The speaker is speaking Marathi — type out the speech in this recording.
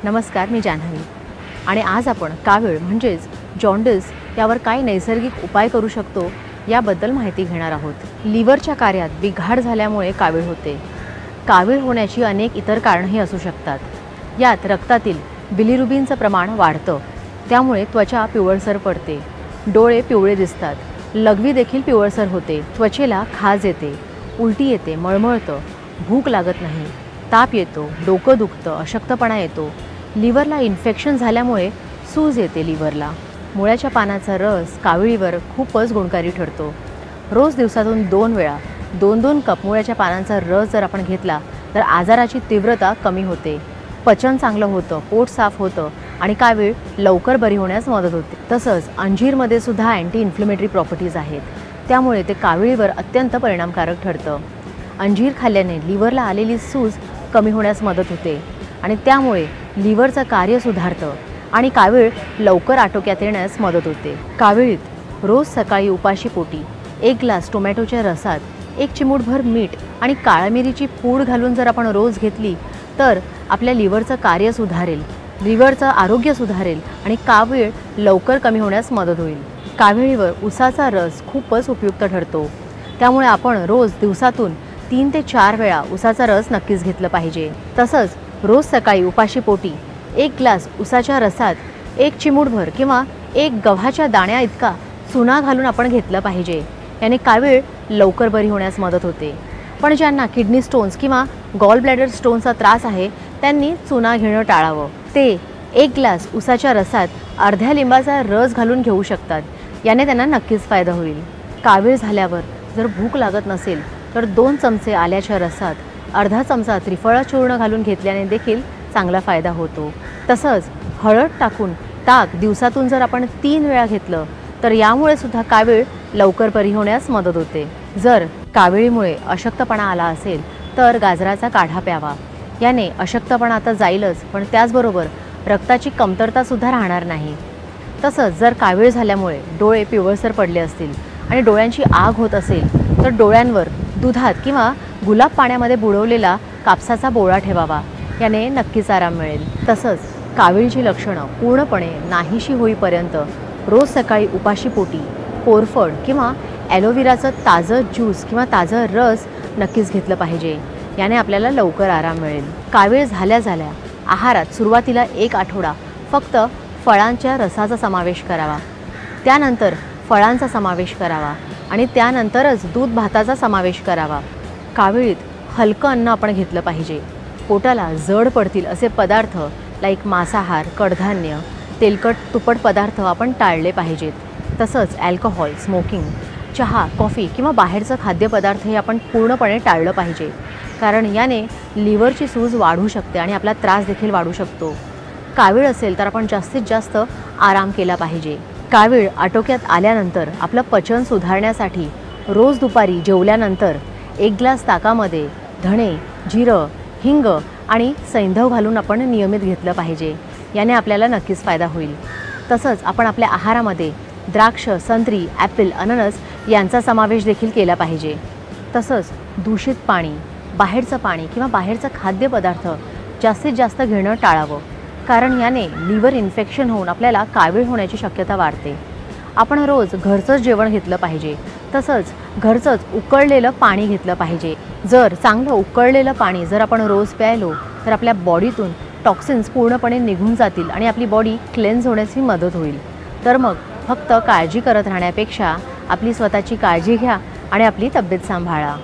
नमस्कार, मी जान्हवी आणि आज आपण कावीळ म्हणजेच जॉन्डिस यावर काय नैसर्गिक उपाय करू शकतो याबद्दल माहिती घेणार आहोत। लिव्हरच्या कार्यात बिघाड झाल्यामुळे कावीळ होते। कावीळ होण्याची अनेक इतर कारणंही असू शकतात। यात रक्तातील बिलिरुबिनचं प्रमाण वाढतं, त्यामुळे त्वचा पिवळसर पडते, डोळे पिवळे दिसतात, लघवी देखील पिवळसर होते, त्वचेला खाज येते, उलटी येते, मळमळतं, भूक लागत नाही, ताप येतो, डोकं दुखतं, अशक्तपणा येतो, लिव्हरला इन्फेक्शन झाल्यामुळे सूज येते लिव्हरला। मुळ्याच्या पानाचा रस काविळीवर खूपच गुणकारी ठरतो। रोज दिवसातून 2 वेळा 2-2 कप मुळ्याच्या पानांचा रस जर आपण घेतला तर आजाराची तीव्रता कमी होते, पचन चांगलं होतं, पोट साफ होतं आणि कावीळ लवकर बरी होण्यास मदत होते। तसंच अंजीरमध्ये सुद्धा अँटी इन्फ्लेमेटरी प्रॉपर्टीज आहेत, त्यामुळे ते काविळीवर अत्यंत परिणामकारक ठरतं। अंजीर खाल्ल्याने लिव्हरला आलेली सूज कमी होण्यास मदत होते आणि त्यामुळे लिव्हरचं कार्य सुधारतं आणि कावीळ लवकर आटोक्यात येण्यास मदत होते। काविळीत रोज सकाळी उपाशीपोटी 1 ग्लास टोमॅटोच्या रसात 1 चिमूटभर मीठ आणि काळ्या मिरीची पूड घालून जर आपण रोज घेतली तर आपल्या लिव्हरचं कार्य सुधारेल, लिव्हरचं आरोग्य सुधारेल आणि कावीळ लवकर कमी होण्यास मदत होईल। काविळीवर उसाचा रस खूपच उपयुक्त ठरतो, त्यामुळे आपण रोज दिवसातून 3 ते 4 वेळा उसाचा रस नक्कीच घेतलं पाहिजे। तसंच रोज सकाळी उपाशीपोटी 1 ग्लास उसाच्या रसात 1 चिमूटभर किंवा 1 गव्हाच्या दाण्या इतका चुना घालून आपण घेतलं पाहिजे। याने कावीळ लवकर बरी होण्यास मदत होते। पण ज्यांना किडनी स्टोन्स किंवा गॉल ब्लॅडर स्टोनचा त्रास आहे त्यांनी चुना घेणं टाळावं। ते 1 ग्लास उसाच्या रसात अर्ध्या लिंबाचा रस घालून घेऊ शकतात, याने त्यांना नक्कीच फायदा होईल। कावीळ झाल्यावर जर भूक लागत नसेल तर 2 चमचे आल्याच्या रसात अर्धा चमचा त्रिफळा चूर्ण घालून घेतल्याने देखील चांगला फायदा होतो। तसंच हळद टाकून ताक दिवसातून जर आपण 3 वेळा घेतलं तर यामुळे सुद्धा कावीळ लवकर बरी होण्यास मदत होते। जर काविळीमुळे अशक्तपणा आला असेल तर गाजराचा काढा प्यावा, याने अशक्तपणा आता जाईलच, पण त्याचबरोबर रक्ताची कमतरता सुद्धा राहणार नाही। तसंच जर कावीळ झाल्यामुळे डोळे पिवळसर पडले असतील आणि डोळ्यांची आग होत असेल तर डोळ्यांवर दुधात किंवा गुलाब पाण्यामध्ये बुडवलेला कापसाचा बोळा ठेवावा, याने नक्कीच आराम मिळेल। तसंच कावीळची लक्षणं पूर्णपणे नाहीशी होईपर्यंत रोज सकाळी उपाशीपोटी कोरफड किंवा ॲलोवेराचं ताजं ज्यूस किंवा ताजं रस नक्कीच घेतलं पाहिजे, याने आपल्याला लवकर आराम मिळेल। कावीळ झाल्या आहारात सुरुवातीला 1 आठवडा फक्त फळांच्या रसाचा समावेश करावा, त्यानंतर फळांचा समावेश करावा आणि त्यानंतरच दूध भाताचा समावेश करावा। काविळीत हलकं अन्न आपण घेतलं पाहिजे। पोटाला जड पडतील असे पदार्थ लाईक मांसाहार, कडधान्य, तेलकट तुपट पदार्थ आपण टाळले पाहिजेत। तसंच अल्कोहोल, स्मोकिंग, चहा, कॉफी किंवा बाहेरचं खाद्यपदार्थ हे आपण पूर्णपणे टाळलं पाहिजे, कारण याने लिव्हरची सूज वाढू शकते आणि आपला त्रास देखील वाढू शकतो। कावीळ असेल तर आपण जास्तीत जास्त आराम केला पाहिजे। कावीळ आटोक्यात आल्यानंतर आपलं पचन सुधारण्यासाठी रोज दुपारी जेवल्यानंतर 1 ग्लास ताकामध्ये धणे, जिरं, हिंग आणि सैंधव घालून आपण नियमित घेतलं पाहिजे, याने आपल्याला नक्कीच फायदा होईल। तसंच आपण आपल्या आहारामध्ये द्राक्ष, संत्री, ॲपल, अननस यांचा समावेश देखील केला पाहिजे। तसंच दूषित पाणी, बाहेरचं पाणी किंवा बाहेरचं खाद्यपदार्थ जास्तीत जास्त घेणं टाळावं, कारण याने लिव्हर इन्फेक्शन होऊन आपल्याला कावीळ होण्याची शक्यता वाढते। आपण रोज घरचंच जेवण घेतलं पाहिजे, तसंच घरचंच उकळलेलं पाणी घेतलं पाहिजे। जर चांगलं उकळलेलं पाणी जर आपण रोज प्यायलो तर आपल्या बॉडीतून टॉक्सिन्स पूर्णपणे निघून जातील आणि आपली बॉडी क्लेन्स होण्याची मदत होईल। तर मग फक्त काळजी करत राहण्यापेक्षा आपली स्वतःची काळजी घ्या आणि आपली तब्येत सांभाळा।